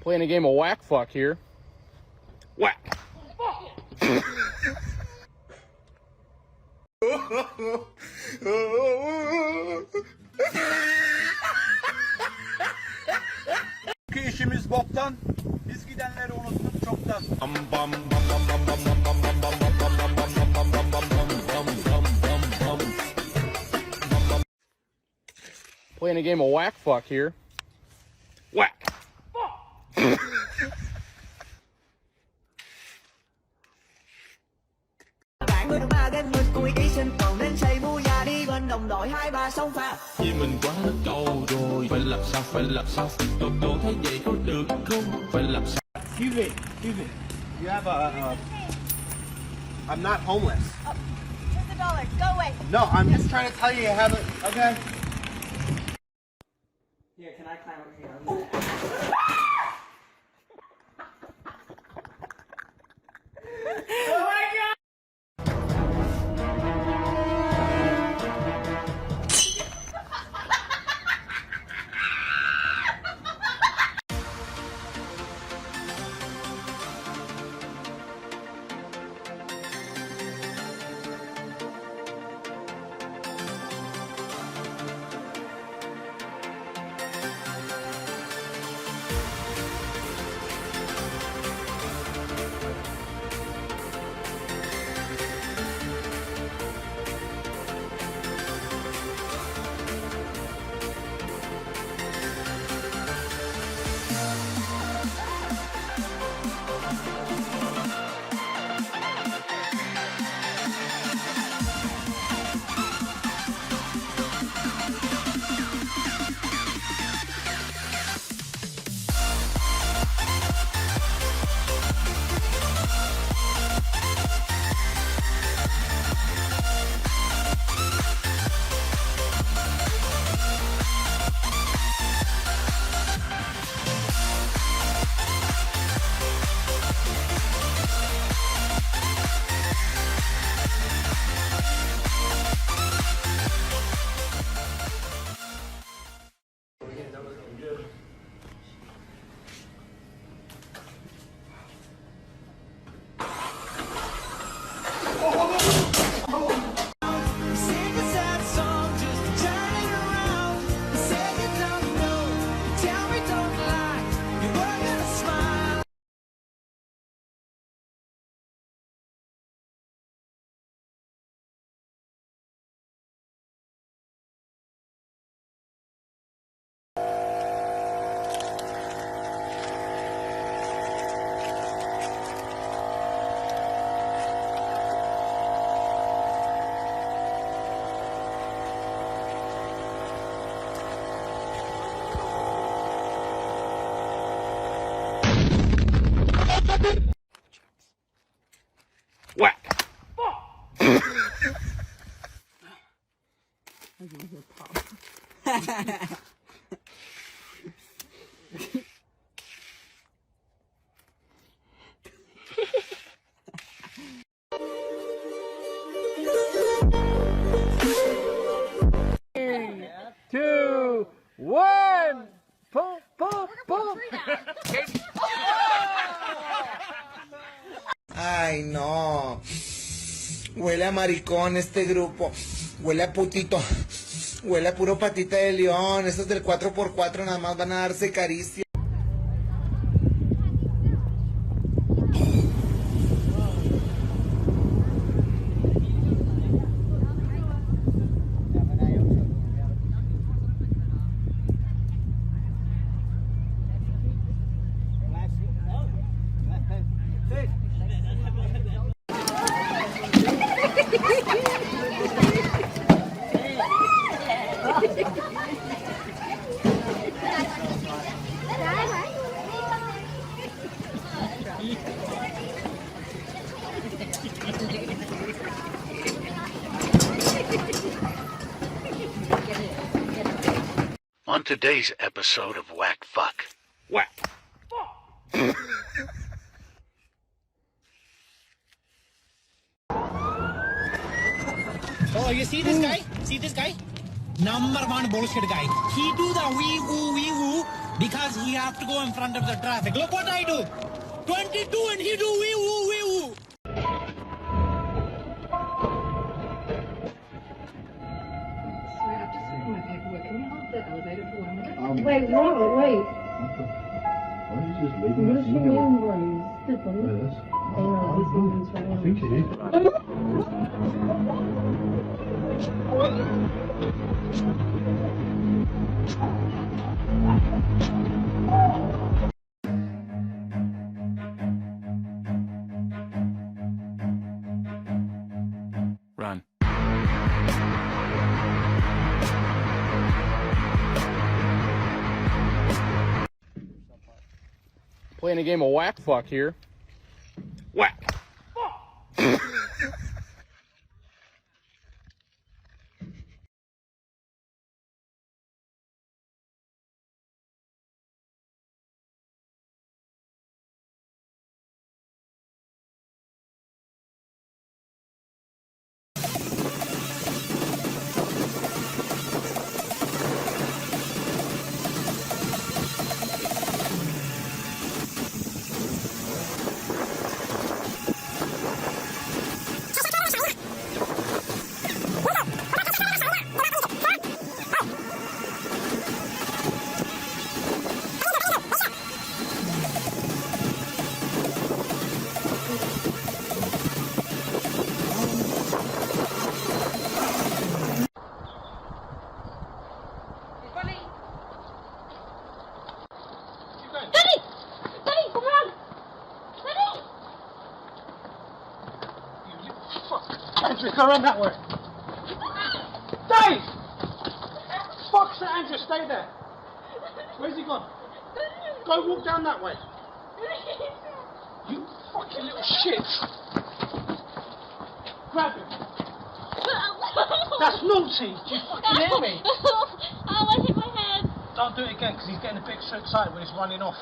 Playing a game of whack fuck here. Whack. Çünkü işimiz boktan. Biz gidenleri unuttuk çoktan. Playing a game of whack fuck here. Whack. Bạn ơi ba đến mình cuối ký sinh còn nên xây mua nhà đi bên đồng đội 2-3 sông pha. Vì mình quá cầu rồi, phải làm sao, tôi thấy vậy có được không? Phải làm sao? Excuse me. You have a I'm not homeless. Oh, here's $1. Go away. No, I'm just trying to tell you have it. Okay. Here, can I climb over here? Whack. Three, 2, 1. Pull. Ay, no. Huele a maricón este grupo. Huele a putito. Huele a puro patita de león. Estos del 4x4 nada más van a darse caricia. On today's episode of Whack Fuck. Whack. Oh, you see this guy? See this guy? Number one bullshit guy. He do the wee woo, Because he have to go in front of the traffic. Look what I do. 22 and he do wee woo wee woo. Wait, whoa, wait. Why are you just leaving What us does she in mean, Rose? Different. Yes. Oh no, this woman's right I think she did. Run. Playing a game of whack fuck here. Whack. Andrew, go around that way. Dave! Fuck's sake, Andrew, stay there. Where's he gone? Go walk down that way. You fucking little shit. Grab him. That's naughty. Do you fucking hear me? Oh, I hit my head. Don't do it again, because he's getting a bit so excited when he's running off.